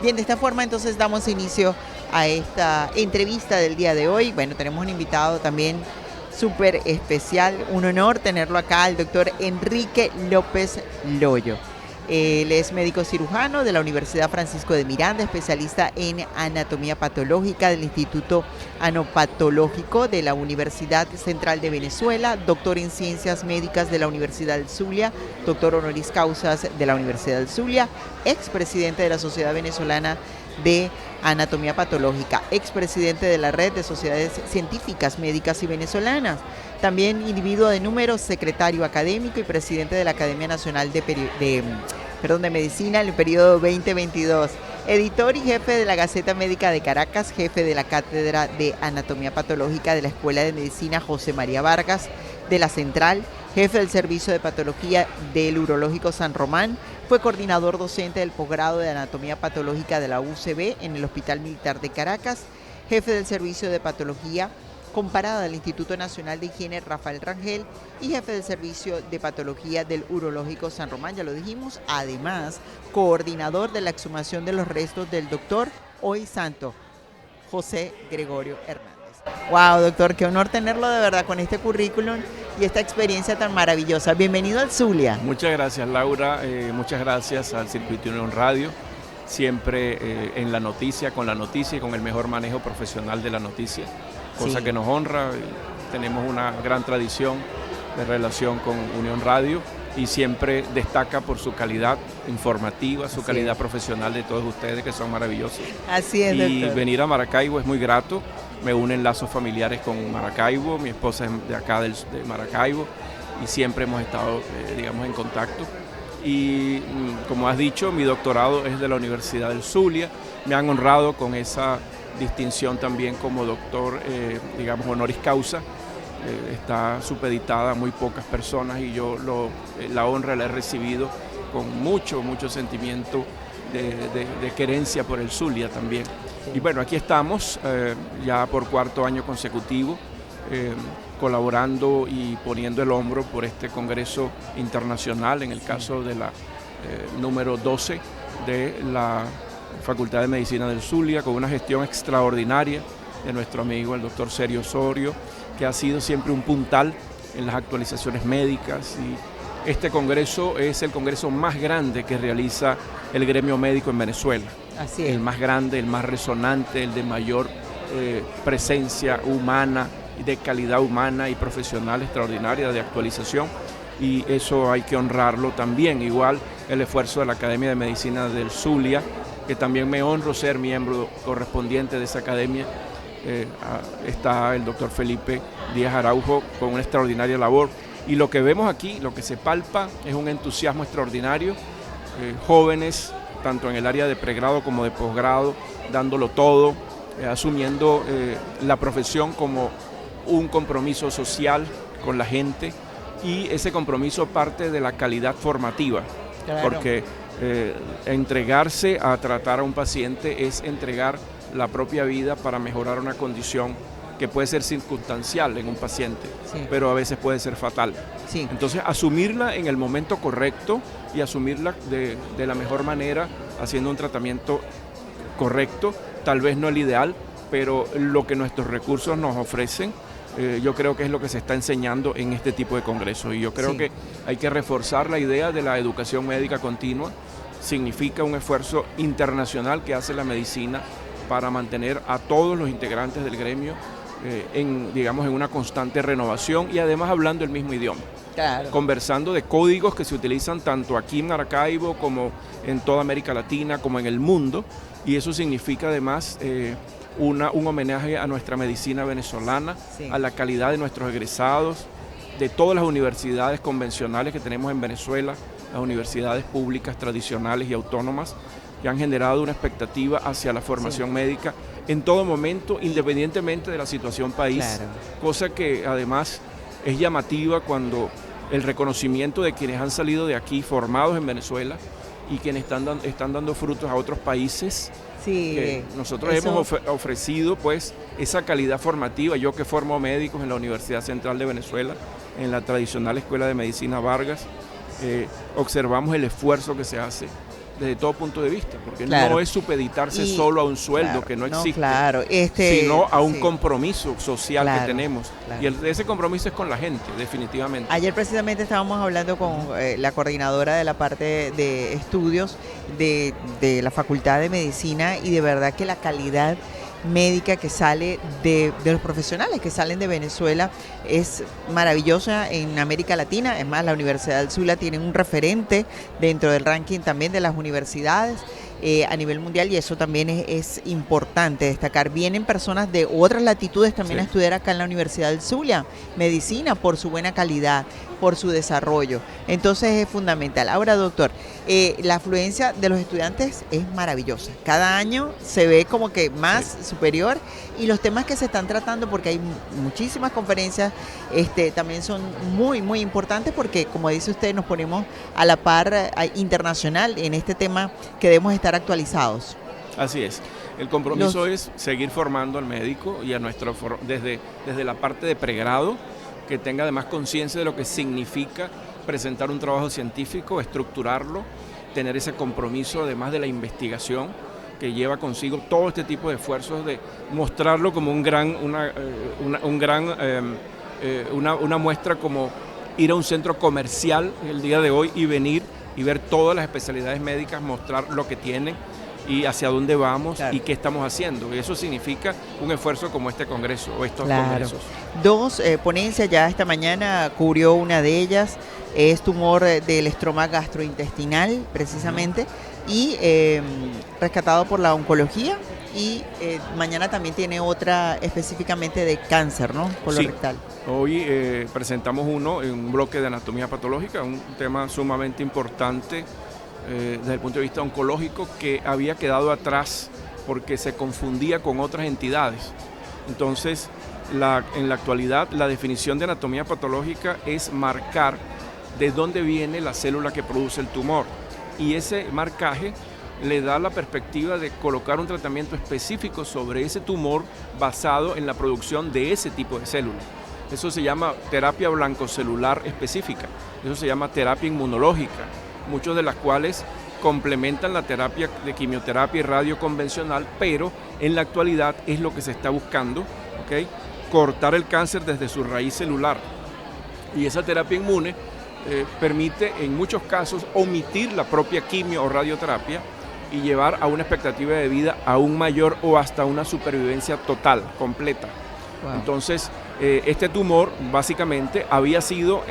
Bien, de esta forma entonces damos inicio a esta entrevista del día de hoy. Bueno, tenemos un invitado también súper especial, un honor tenerlo acá, el doctor Enrique López Loyo. Él es médico cirujano de la Universidad Francisco de Miranda, especialista en anatomía patológica del Instituto Anopatológico de la Universidad Central de Venezuela, doctor en ciencias médicas de la Universidad del Zulia, doctor honoris causa de la Universidad del Zulia, expresidente de la Sociedad Venezolana de Anatomía Patológica, expresidente de la Red de Sociedades Científicas Médicas y Venezolanas, también individuo de número, secretario académico y presidente de la Academia Nacional de Medicina en el periodo 2022, editor y jefe de la Gaceta Médica de Caracas, jefe de la Cátedra de Anatomía Patológica de la Escuela de Medicina José María Vargas de la Central, jefe del Servicio de Patología del Urológico San Román, fue coordinador docente del posgrado de Anatomía Patológica de la UCB en el Hospital Militar de Caracas, jefe del Servicio de Patología comparada del Instituto Nacional de Higiene Rafael Rangel y jefe del Servicio de Patología del Urológico San Román, ya lo dijimos, además coordinador de la exhumación de los restos del doctor hoy santo José Gregorio Hernández. Wow, doctor, qué honor tenerlo de verdad con este currículum y esta experiencia tan maravillosa. Bienvenido al Zulia. Muchas gracias, Laura, muchas gracias al Circuito Unión Radio, siempre en la noticia, con la noticia y con el mejor manejo profesional de la noticia, cosa que nos honra. Tenemos una gran tradición de relación con Unión Radio y siempre destaca por su calidad informativa, su calidad profesional de todos ustedes, que son maravillosos. Así es, y doctor. Venir a Maracaibo es muy grato, me unen lazos familiares con Maracaibo, mi esposa es de acá de Maracaibo y siempre hemos estado, digamos, en contacto. Y como has dicho, mi doctorado es de la Universidad del Zulia, me han honrado con esa distinción también como doctor, digamos, honoris causa. Está supeditada a muy pocas personas y yo la honra la he recibido con mucho sentimiento de querencia por el Zulia también. Y bueno, aquí estamos ya por cuarto año consecutivo, colaborando y poniendo el hombro por este congreso internacional, en el caso de la número 12 de la Facultad de Medicina del Zulia, con una gestión extraordinaria de nuestro amigo el doctor Sergio Osorio, que ha sido siempre un puntal en las actualizaciones médicas, y este congreso es el congreso más grande que realiza el gremio médico en Venezuela. Así es. El más grande, el más resonante, el de mayor presencia humana, de calidad humana y profesional extraordinaria de actualización, y eso hay que honrarlo también. Igual el esfuerzo de la Academia de Medicina del Zulia, que también me honro ser miembro correspondiente de esa academia. Está el doctor Felipe Díaz Araujo con una extraordinaria labor, y lo que vemos aquí, lo que se palpa, es un entusiasmo extraordinario, jóvenes tanto en el área de pregrado como de posgrado, dándolo todo, asumiendo la profesión como un compromiso social con la gente, y ese compromiso parte de la calidad formativa, claro. Porque entregarse a tratar a un paciente es entregar la propia vida para mejorar una condición que puede ser circunstancial en un paciente, pero a veces puede ser fatal. Entonces, asumirla en el momento correcto y asumirla de la mejor manera, haciendo un tratamiento correcto, tal vez no el ideal, pero lo que nuestros recursos nos ofrecen, yo creo que es lo que se está enseñando en este tipo de congresos, y yo creo que hay que reforzar la idea de la educación médica continua. Significa un esfuerzo internacional que hace la medicina para mantener a todos los integrantes del gremio en una constante renovación, y además hablando el mismo idioma. Claro. Conversando de códigos que se utilizan tanto aquí en Maracaibo como en toda América Latina, como en el mundo, y eso significa además un homenaje a nuestra medicina venezolana, a la calidad de nuestros egresados, de todas las universidades convencionales que tenemos en Venezuela, las universidades públicas tradicionales y autónomas, que han generado una expectativa hacia la formación médica en todo momento, independientemente de la situación país, cosa que además es llamativa cuando el reconocimiento de quienes han salido de aquí formados en Venezuela y quienes están dando frutos a otros países. Que nosotros hemos ofrecido pues esa calidad formativa. Yo que formo médicos en la Universidad Central de Venezuela, en la tradicional Escuela de Medicina Vargas, observamos el esfuerzo que se hace desde todo punto de vista, porque claro. no es supeditarse solo a un sueldo, claro, que no existe, claro. sino a un sí. compromiso social claro, que tenemos. Claro. Y ese compromiso es con la gente, definitivamente. Ayer precisamente estábamos hablando con la coordinadora de la parte de estudios de la Facultad de Medicina, y de verdad que la calidad médica que sale de los profesionales que salen de Venezuela es maravillosa en América Latina. Es más, la Universidad del Zulia tiene un referente dentro del ranking también de las universidades a nivel mundial, y eso también es importante destacar. Vienen personas de otras latitudes también a estudiar acá en la Universidad del Zulia medicina, por su buena calidad, por su desarrollo. Entonces es fundamental. Ahora, doctor, la afluencia de los estudiantes es maravillosa. Cada año se ve como que más superior, y los temas que se están tratando, porque hay muchísimas conferencias, también son muy, muy importantes, porque, como dice usted, nos ponemos a la par internacional en este tema que debemos estar actualizados. Así es. El compromiso es seguir formando al médico y a desde la parte de pregrado, que tenga además conciencia de lo que significa presentar un trabajo científico, estructurarlo, tener ese compromiso además de la investigación que lleva consigo todo este tipo de esfuerzos, de mostrarlo como una muestra, como ir a un centro comercial el día de hoy y venir y ver todas las especialidades médicas, mostrar lo que tienen y hacia dónde vamos y qué estamos haciendo. Y eso significa un esfuerzo como este congreso o estos congresos. Dos ponencias ya esta mañana cubrió una de ellas, es tumor del estroma gastrointestinal precisamente, y rescatado por la oncología, y mañana también tiene otra específicamente de cáncer, ¿no? Colorectal. Hoy presentamos un bloque de anatomía patológica, un tema sumamente importante desde el punto de vista oncológico, que había quedado atrás porque se confundía con otras entidades. Entonces, en la actualidad, la definición de anatomía patológica es marcar de dónde viene la célula que produce el tumor, y ese marcaje le da la perspectiva de colocar un tratamiento específico sobre ese tumor basado en la producción de ese tipo de células. Eso se llama terapia blancocelular específica, eso se llama terapia inmunológica, muchos de las cuales complementan la terapia de quimioterapia y radio convencional, pero en la actualidad es lo que se está buscando, ¿okay? Cortar el cáncer desde su raíz celular. Y esa terapia inmune permite en muchos casos omitir la propia quimio o radioterapia y llevar a una expectativa de vida aún mayor o hasta una supervivencia total, completa. Wow. Entonces, este tumor básicamente había sido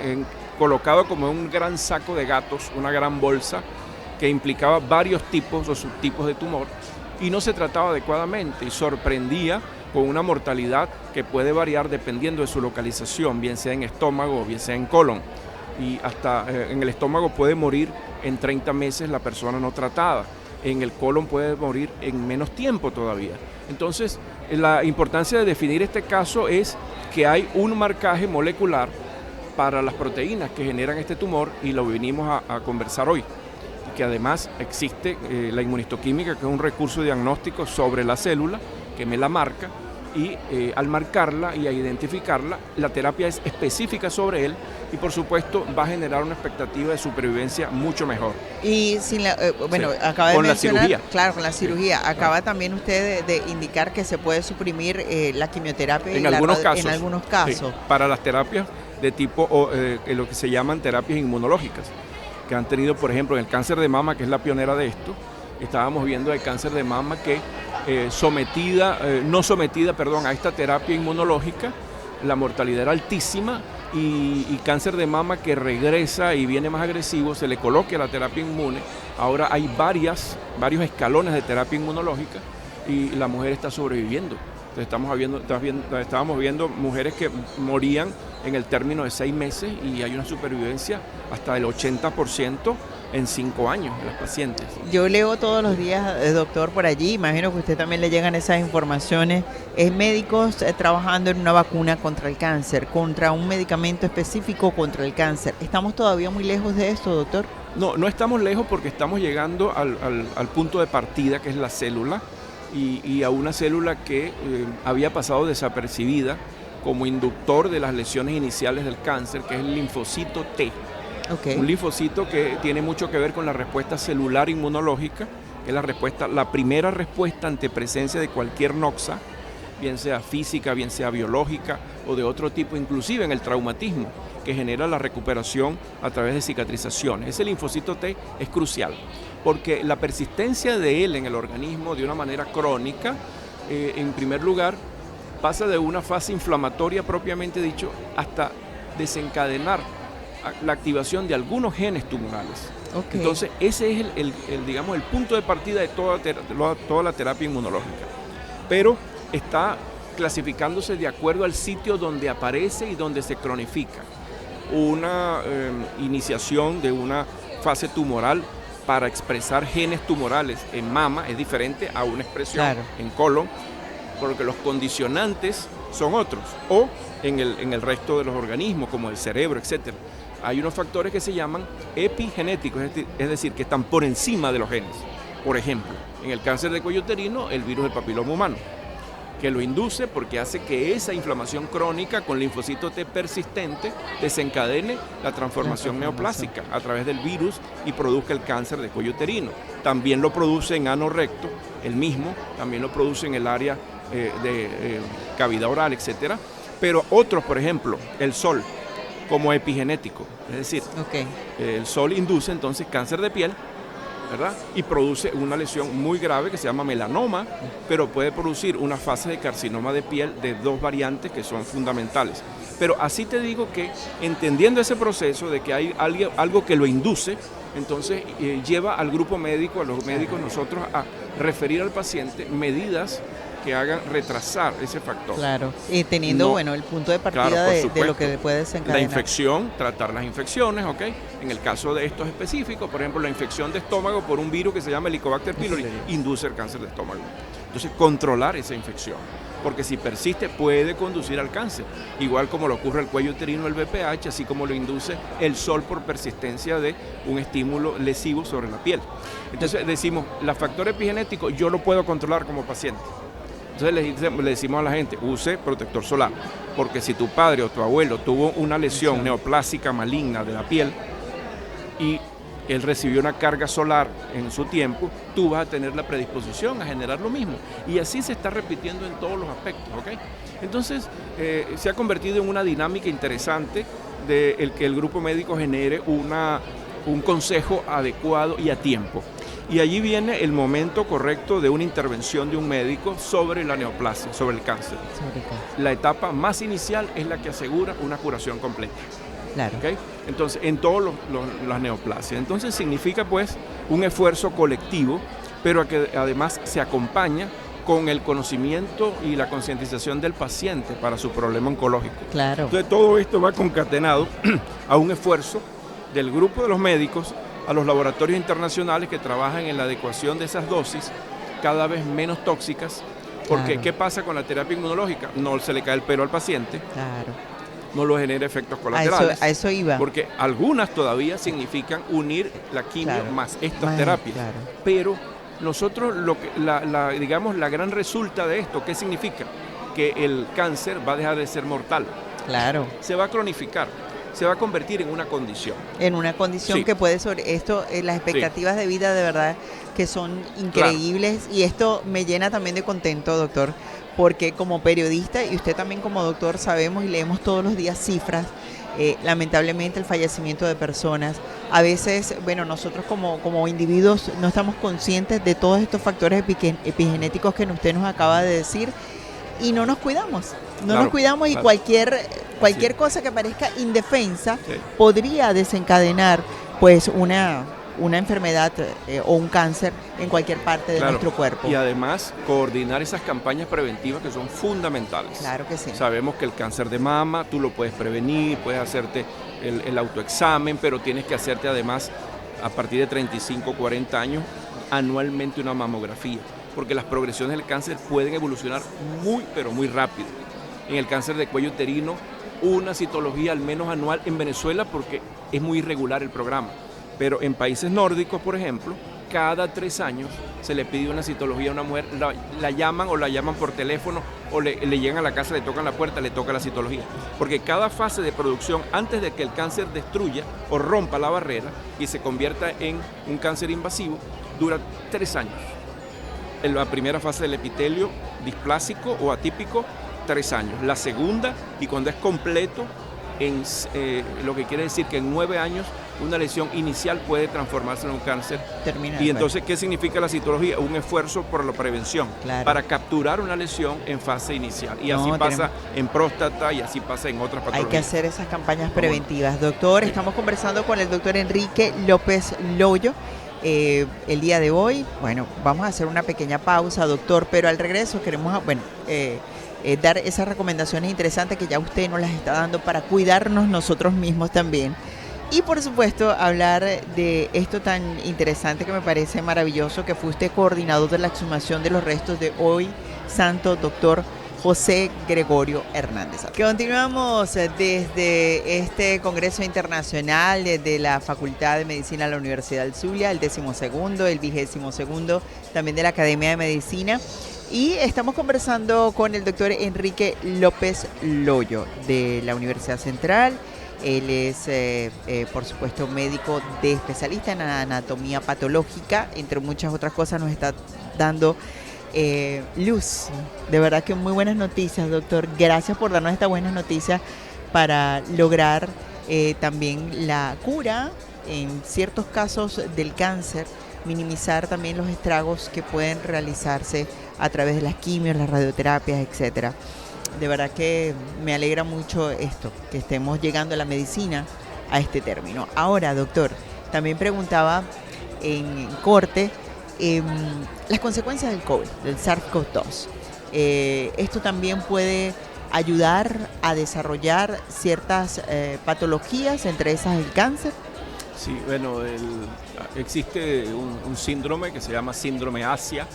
colocado como un gran saco de gatos, una gran bolsa que implicaba varios tipos o subtipos de tumor, y no se trataba adecuadamente y sorprendía con una mortalidad que puede variar dependiendo de su localización, bien sea en estómago o bien sea en colon. Y hasta en el estómago puede morir en 30 meses la persona no tratada, en el colon puede morir en menos tiempo todavía. Entonces, la importancia de definir este caso es que hay un marcaje molecular para las proteínas que generan este tumor, y lo venimos a conversar hoy. Que además existe la inmunistoquímica, que es un recurso diagnóstico sobre la célula que me la marca, y al marcarla y a identificarla, la terapia es específica sobre él, y por supuesto va a generar una expectativa de supervivencia mucho mejor. Y sin acaba de con mencionar, la cirugía. Claro, con la cirugía. Acaba también usted de indicar que se puede suprimir la quimioterapia en algunos casos. En algunos casos. Sí, para las terapias de tipo, lo que se llaman terapias inmunológicas, que han tenido, por ejemplo, en el cáncer de mama, que es la pionera de esto, estábamos viendo el cáncer de mama que no sometida a esta terapia inmunológica, la mortalidad era altísima, y cáncer de mama que regresa y viene más agresivo, se le coloca la terapia inmune. Ahora hay varios escalones de terapia inmunológica, y la mujer está sobreviviendo. Entonces estábamos viendo mujeres que morían en el término de 6 meses, y hay una supervivencia hasta del 80% en 5 años de las pacientes. Yo leo todos los días, doctor, por allí, imagino que a usted también le llegan esas informaciones, es médicos trabajando en una vacuna contra el cáncer, contra un medicamento específico contra el cáncer. ¿Estamos todavía muy lejos de esto, doctor? No estamos lejos, porque estamos llegando al punto de partida, que es la célula, y a una célula que había pasado desapercibida como inductor de las lesiones iniciales del cáncer, que es el linfocito T. Okay. Un linfocito que tiene mucho que ver con la respuesta celular inmunológica, que es la primera respuesta ante presencia de cualquier noxa, bien sea física, bien sea biológica o de otro tipo, inclusive en el traumatismo, que genera la recuperación a través de cicatrizaciones. Ese linfocito T es crucial, porque la persistencia de él en el organismo de una manera crónica, en primer lugar, pasa de una fase inflamatoria propiamente dicho hasta desencadenar la activación de algunos genes tumorales. Okay. Entonces, ese es digamos, el punto de partida de toda la terapia inmunológica. Pero está clasificándose de acuerdo al sitio donde aparece y donde se cronifica. Una iniciación de una fase tumoral para expresar genes tumorales en mama es diferente a una expresión en colon, porque los condicionantes son otros, o en el resto de los organismos, como el cerebro, etc. Hay unos factores que se llaman epigenéticos, es decir, que están por encima de los genes. Por ejemplo, en el cáncer de cuello uterino, el virus del papiloma humano, que lo induce porque hace que esa inflamación crónica con linfocito T persistente desencadene la transformación neoplásica a través del virus y produzca el cáncer de cuello uterino. También lo produce en ano recto, el mismo, también lo produce en el área de cavidad oral, etcétera. Pero otros, por ejemplo, el sol, como epigenético, es decir, el sol induce entonces cáncer de piel, ¿verdad? Y produce una lesión muy grave que se llama melanoma, pero puede producir una fase de carcinoma de piel de dos variantes que son fundamentales. Pero así te digo que entendiendo ese proceso de que hay algo que lo induce, entonces lleva al grupo médico, a los médicos nosotros a referir al paciente medidas que hagan retrasar ese factor. Claro, y teniendo, el punto de partida de lo que puede desencadenar. La infección, tratar las infecciones, ¿ok? En el caso de estos específicos, por ejemplo, la infección de estómago por un virus que se llama Helicobacter pylori, induce el cáncer de estómago. Entonces, controlar esa infección, porque si persiste puede conducir al cáncer, igual como lo ocurre al cuello uterino, el BPH, así como lo induce el sol por persistencia de un estímulo lesivo sobre la piel. Entonces decimos, el factor epigenético yo lo puedo controlar como paciente. Entonces le decimos a la gente, use protector solar, porque si tu padre o tu abuelo tuvo una lesión neoplásica maligna de la piel y él recibió una carga solar en su tiempo, tú vas a tener la predisposición a generar lo mismo. Y así se está repitiendo en todos los aspectos, ¿ok? Entonces se ha convertido en una dinámica interesante de que el grupo médico genere un consejo adecuado y a tiempo. Y allí viene el momento correcto de una intervención de un médico sobre la neoplasia, sobre el cáncer. La etapa más inicial es la que asegura una curación completa. Claro. ¿Okay? Entonces, en todas las neoplasias. Entonces significa pues un esfuerzo colectivo, pero que además se acompaña con el conocimiento y la concientización del paciente para su problema oncológico. Claro. Entonces todo esto va concatenado a un esfuerzo del grupo de los médicos, a los laboratorios internacionales que trabajan en la adecuación de esas dosis cada vez menos tóxicas, porque ¿qué pasa con la terapia inmunológica? No se le cae el pelo al paciente, no lo genera efectos colaterales, a eso iba. Porque algunas todavía significan unir la quimio más estas terapias, pero nosotros digamos la gran resulta de esto, ¿qué significa? Que el cáncer va a dejar de ser mortal, se va a cronificar, se va a convertir en una condición. En una condición que puede las expectativas de vida de verdad que son increíbles y esto me llena también de contento, doctor, porque como periodista y usted también como doctor sabemos y leemos todos los días cifras, lamentablemente el fallecimiento de personas, a veces, nosotros como individuos no estamos conscientes de todos estos factores epigenéticos que usted nos acaba de decir y no nos cuidamos. Nos cuidamos y cualquier cosa que parezca indefensa podría desencadenar pues una enfermedad o un cáncer en cualquier parte de nuestro cuerpo. Y además coordinar esas campañas preventivas que son fundamentales. Claro que sí. Sabemos que el cáncer de mama tú lo puedes prevenir, puedes hacerte el autoexamen, pero tienes que hacerte además a partir de 35 o 40 años anualmente una mamografía, porque las progresiones del cáncer pueden evolucionar pero muy rápido. En el cáncer de cuello uterino, una citología al menos anual en Venezuela porque es muy irregular el programa. Pero en países nórdicos, por ejemplo, cada 3 años se le pide una citología a una mujer, la llaman o la llaman por teléfono o le llegan a la casa, le tocan la puerta, le toca la citología. Porque cada fase de producción, antes de que el cáncer destruya o rompa la barrera y se convierta en un cáncer invasivo, dura 3 años. En la primera fase del epitelio displásico o atípico, 3 años. La segunda, y cuando es completo, lo que quiere decir que en 9 años una lesión inicial puede transformarse en un cáncer. Y entonces, ¿qué significa la citología? Un esfuerzo por la prevención, para capturar una lesión en fase inicial. Y así pasa en próstata y así pasa en otras patologías. Hay que hacer esas campañas preventivas. Doctor, estamos conversando con el doctor Enrique López Loyo. El día de hoy, bueno, vamos a hacer una pequeña pausa, doctor, pero al regreso queremos, dar esas recomendaciones interesantes que ya usted nos las está dando para cuidarnos nosotros mismos también. Y por supuesto hablar de esto tan interesante que me parece maravilloso, que fue usted coordinador de la exhumación de los restos de hoy santo doctor José Gregorio Hernández. Continuamos desde este Congreso Internacional de la Facultad de Medicina de la Universidad del Zulia, el 12º, el 22º, también de la Academia de Medicina. Y estamos conversando con el doctor Enrique López Loyo de la Universidad Central. Él es, por supuesto, médico de especialista en anatomía patológica, entre muchas otras cosas nos está dando luz. De verdad que muy buenas noticias, doctor. Gracias por darnos estas buenas noticias para lograr también la cura en ciertos casos del cáncer, minimizar también los estragos que pueden realizarse a través de las quimios, las radioterapias, etcétera. De verdad que me alegra mucho esto, que estemos llegando a la medicina a este término. Ahora, doctor, también preguntaba en corte las consecuencias del COVID, del SARS-CoV-2. Esto también puede ayudar a desarrollar ciertas patologías, entre esas el cáncer. Sí, bueno, existe un síndrome que se llama síndrome Asia,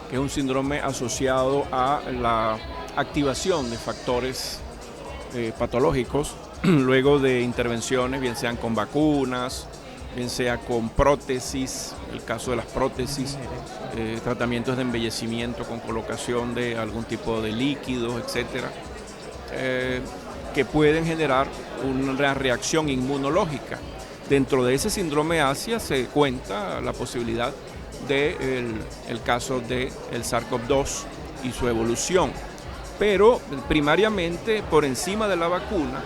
que es un síndrome asociado a la activación de factores patológicos luego de intervenciones, bien sean con vacunas, bien sea con prótesis, el caso de las prótesis, tratamientos de embellecimiento con colocación de algún tipo de líquidos, etcétera, que pueden generar una reacción inmunológica. Dentro de ese síndrome Asia se cuenta la posibilidad del caso del SARS-CoV-2 y su evolución. Pero primariamente por encima de la vacuna,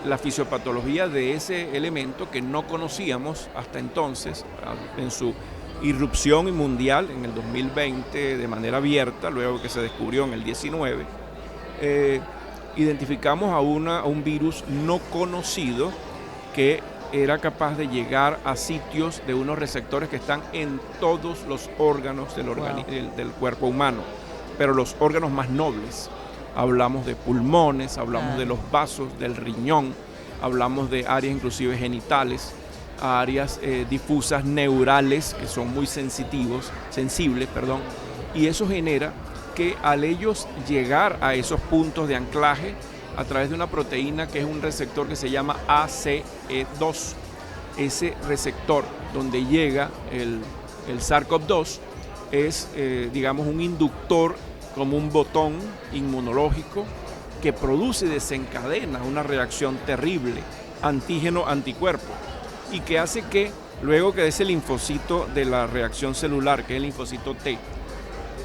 la fisiopatología de ese elemento que no conocíamos hasta entonces, en su irrupción mundial en el 2020 de manera abierta, luego que se descubrió en el 19, identificamos a un virus no conocido que era capaz de llegar a sitios de unos receptores que están en todos los órganos del cuerpo humano, pero los órganos más nobles. Hablamos de pulmones, hablamos de los vasos, del riñón, hablamos de áreas inclusive genitales, áreas difusas neurales que son muy sensibles, y eso genera que al ellos llegar a esos puntos de anclaje a través de una proteína que es un receptor que se llama ACE2, ese receptor donde llega el SARS-CoV-2 es, digamos, un inductor como un botón inmunológico que produce y desencadena una reacción terrible, antígeno-anticuerpo, y que hace que luego que ese linfocito de la reacción celular, que es el linfocito T,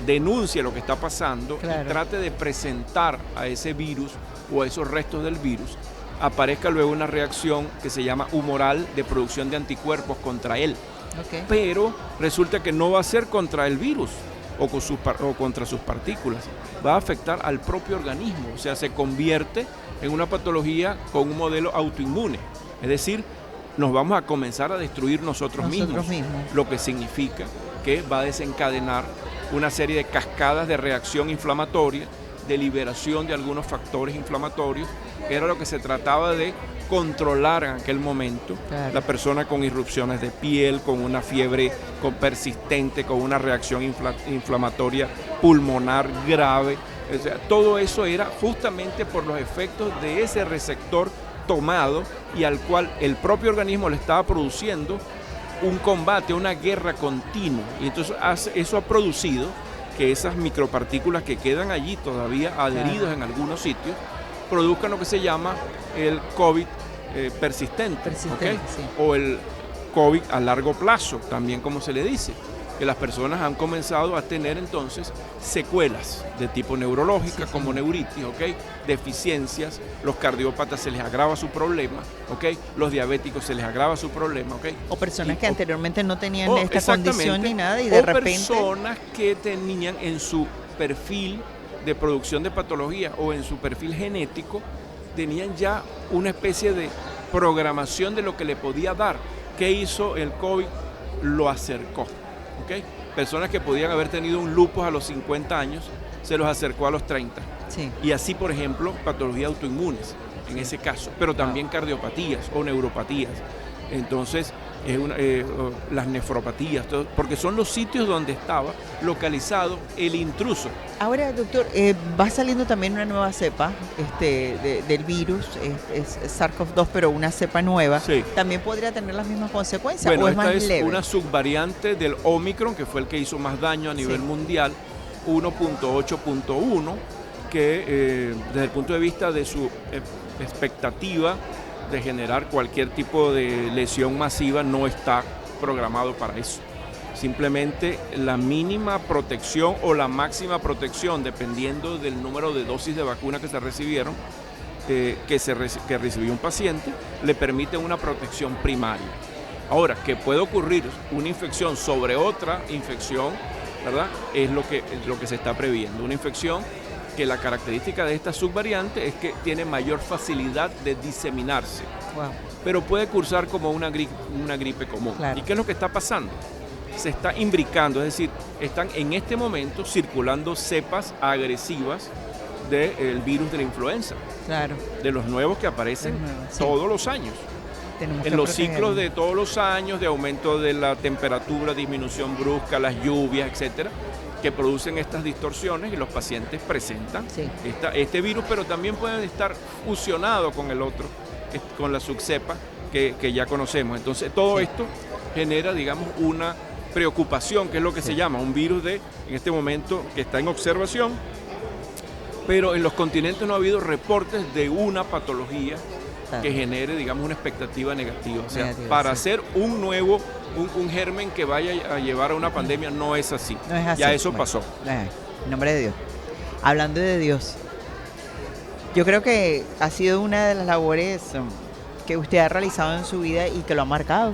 denuncie lo que está pasando y trate de presentar a ese virus o a esos restos del virus, aparezca luego una reacción que se llama humoral de producción de anticuerpos contra él. Pero resulta que no va a ser contra el virus o contra sus partículas, va a afectar al propio organismo, o sea, se convierte en una patología con un modelo autoinmune, es decir, nos vamos a comenzar a destruir nosotros mismos, lo que significa que va a desencadenar una serie de cascadas de reacción inflamatoria, de liberación de algunos factores inflamatorios, que era lo que se trataba de controlar en aquel momento. La persona con irrupciones de piel, con una fiebre persistente, con una reacción inflamatoria pulmonar grave. O sea, todo eso era justamente por los efectos de ese receptor tomado y al cual el propio organismo le estaba produciendo un combate, una guerra continua. Y entonces eso ha producido que esas micropartículas que quedan allí todavía adheridos en algunos sitios, produzcan lo que se llama el COVID persistente, ¿okay? Sí. O el COVID a largo plazo, también como se le dice, que las personas han comenzado a tener entonces secuelas de tipo neurológica, como neuritis, ¿okay? Deficiencias, los cardiópatas se les agrava su problema, ¿okay? Los diabéticos se les agrava su problema, ¿okay? O personas que anteriormente no tenían esta condición ni nada y de repente... personas que tenían en su perfil de producción de patología o en su perfil genético, tenían ya una especie de programación de lo que le podía dar. ¿Qué hizo el COVID? Lo acercó. ¿Okay? Personas que podían haber tenido un lupus a los 50 años, se los acercó a los 30. Sí. Y así, por ejemplo, patologías autoinmunes, en ese caso, pero también cardiopatías o neuropatías. Entonces, las nefropatías, todo, porque son los sitios donde estaba localizado el intruso. Ahora, doctor, va saliendo también una nueva cepa del virus, es SARS-CoV-2, pero una cepa nueva. Sí. ¿También podría tener las mismas consecuencias Bueno, o es esta más es leve? una subvariante del Omicron, que fue el que hizo más daño a nivel mundial, 1.8.1, que desde el punto de vista de su expectativa de generar cualquier tipo de lesión masiva no está programado para eso. Simplemente la mínima protección o la máxima protección, dependiendo del número de dosis de vacuna que se recibieron, que recibió un paciente, le permite una protección primaria. Ahora, que puede ocurrir una infección sobre otra infección, ¿verdad? Es lo que se está previendo. Una infección que la característica de esta subvariante es que tiene mayor facilidad de diseminarse, pero puede cursar como una gripe común. Claro. ¿Y qué es lo que está pasando? Se está imbricando, es decir, están en este momento circulando cepas agresivas del virus de la influenza, claro, de los nuevos que aparecen todos los años. En los ciclos de todos los años, de aumento de la temperatura, disminución brusca, las lluvias, etcétera, que producen estas distorsiones y los pacientes presentan este virus, pero también pueden estar fusionados con el otro, con la subcepa que ya conocemos. Entonces todo esto genera, digamos, una preocupación, que es lo que se llama un virus en este momento que está en observación, pero en los continentes no ha habido reportes de una patología que genere, digamos, una expectativa negativa. O sea, para hacer un nuevo, un germen que vaya a llevar a una pandemia, no es así. No es así. Ya eso pasó. En nombre de Dios. Hablando de Dios, yo creo que ha sido una de las labores que usted ha realizado en su vida y que lo ha marcado.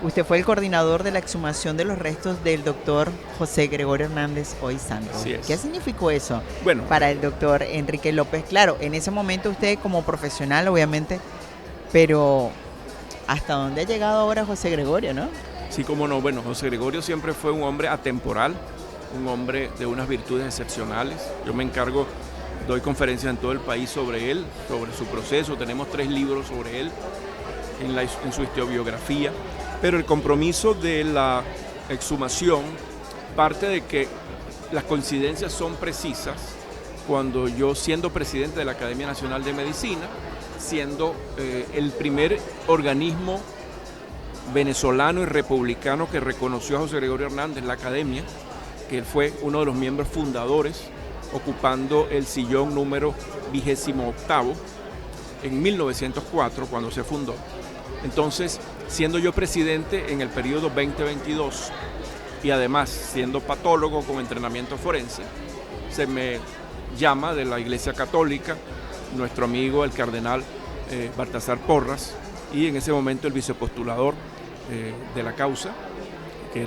Usted fue el coordinador de la exhumación de los restos del doctor José Gregorio Hernández, hoy santo. ¿Qué significó eso para el doctor Enrique López? Claro, en ese momento usted como profesional, obviamente, pero ¿hasta dónde ha llegado ahora José Gregorio, no? Sí, cómo no. Bueno, José Gregorio siempre fue un hombre atemporal, un hombre de unas virtudes excepcionales. Yo me encargo, doy conferencias en todo el país sobre él, sobre su proceso. Tenemos 3 libros sobre él en su historiografía. Pero el compromiso de la exhumación parte de que las coincidencias son precisas cuando yo, siendo presidente de la Academia Nacional de Medicina, siendo el primer organismo venezolano y republicano que reconoció a José Gregorio Hernández, la Academia, que él fue uno de los miembros fundadores, ocupando el sillón número 28 en 1904, cuando se fundó. Entonces, siendo yo presidente en el periodo 2022 y además siendo patólogo con entrenamiento forense, se me llama de la Iglesia Católica nuestro amigo el cardenal Baltasar Porras, y en ese momento el vicepostulador de la causa, que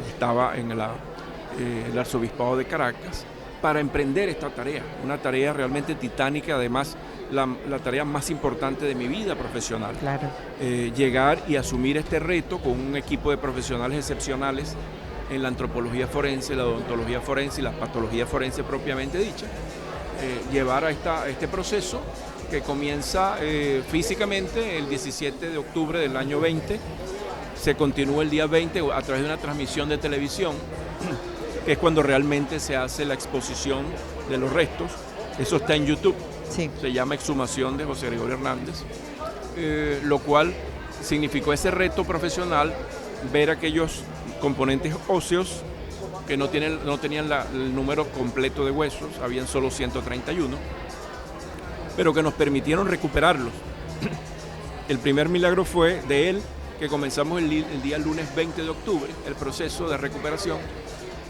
estaba en el arzobispado de Caracas, para emprender esta tarea, una tarea realmente titánica, además la tarea más importante de mi vida profesional. Claro. Llegar y asumir este reto con un equipo de profesionales excepcionales en la antropología forense, la odontología forense y la patología forense propiamente dicha, llevar a este proceso que comienza físicamente el 17 de octubre del año 20, se continúa el día 20 a través de una transmisión de televisión, que es cuando realmente se hace la exposición de los restos. Eso está en YouTube. Sí. Se llama Exhumación de José Gregorio Hernández, lo cual significó ese reto profesional ver aquellos componentes óseos que no tenían el número completo de huesos, habían solo 131, pero que nos permitieron recuperarlos. El primer milagro fue de él, que comenzamos el día lunes 20 de octubre, el proceso de recuperación,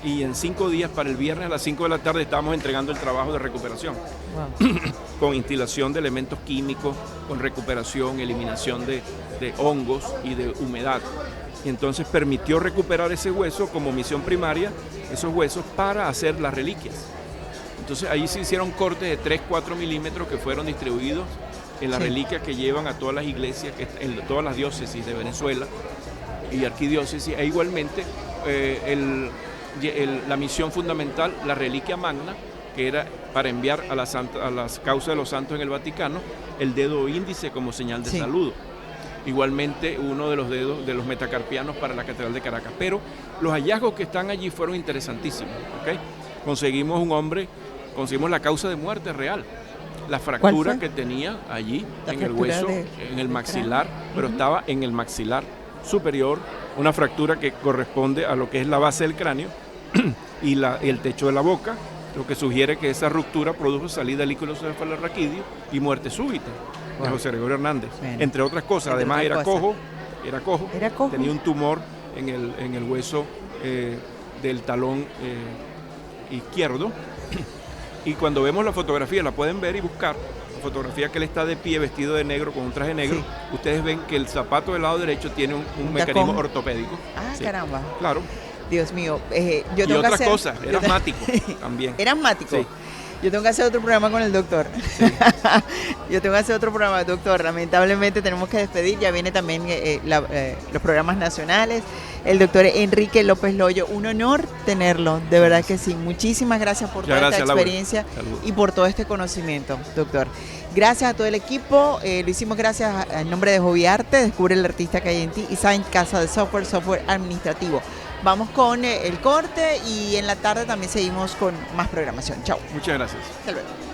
y en 5 días, para el viernes a las 5 de la tarde, estábamos entregando el trabajo de recuperación. Wow. Con instilación de elementos químicos, con recuperación, eliminación de hongos y de humedad. Y entonces permitió recuperar ese hueso como misión primaria, esos huesos, para hacer las reliquias. Entonces ahí se hicieron cortes de 3-4 milímetros que fueron distribuidos en las reliquias que llevan a todas las iglesias, en todas las diócesis de Venezuela y arquidiócesis, e igualmente la misión fundamental, la reliquia magna, que era para enviar a las causas de los santos en el Vaticano el dedo índice como señal de saludo. Igualmente uno de los dedos de los metacarpianos para la Catedral de Caracas. Pero los hallazgos que están allí fueron interesantísimos. ¿Okay? Conseguimos la causa de muerte real. La fractura que tenía allí en el hueso, en el maxilar, pero estaba en el maxilar superior, una fractura que corresponde a lo que es la base del cráneo y el techo de la boca, lo que sugiere que esa ruptura produjo salida de líquido cefalorraquídeo y muerte súbita de José Gregorio Hernández, entre otras cosas. Además era cojo, tenía un tumor en el hueso del talón izquierdo. Y cuando vemos la fotografía, la pueden ver y buscar, la fotografía que él está de pie, vestido de negro, con un traje negro, ustedes ven que el zapato del lado derecho tiene un mecanismo ortopédico. Ah, caramba. Claro. Dios mío. Yo tengo otras cosas, era asmático también. ¿Era asmático? Sí. Yo tengo que hacer otro programa con el doctor. Sí. Yo tengo que hacer otro programa, doctor. Lamentablemente tenemos que despedir. Ya viene también los programas nacionales. El doctor Enrique López Loyo. Un honor tenerlo, de verdad que sí. Muchísimas gracias por toda esta experiencia y por todo este conocimiento, doctor. Gracias a todo el equipo. Lo hicimos gracias en nombre de Hobby Arte, Descubre el artista que hay en ti, y Saint Casa de software administrativo. Vamos con el corte y en la tarde también seguimos con más programación. Chao. Muchas gracias. Hasta luego.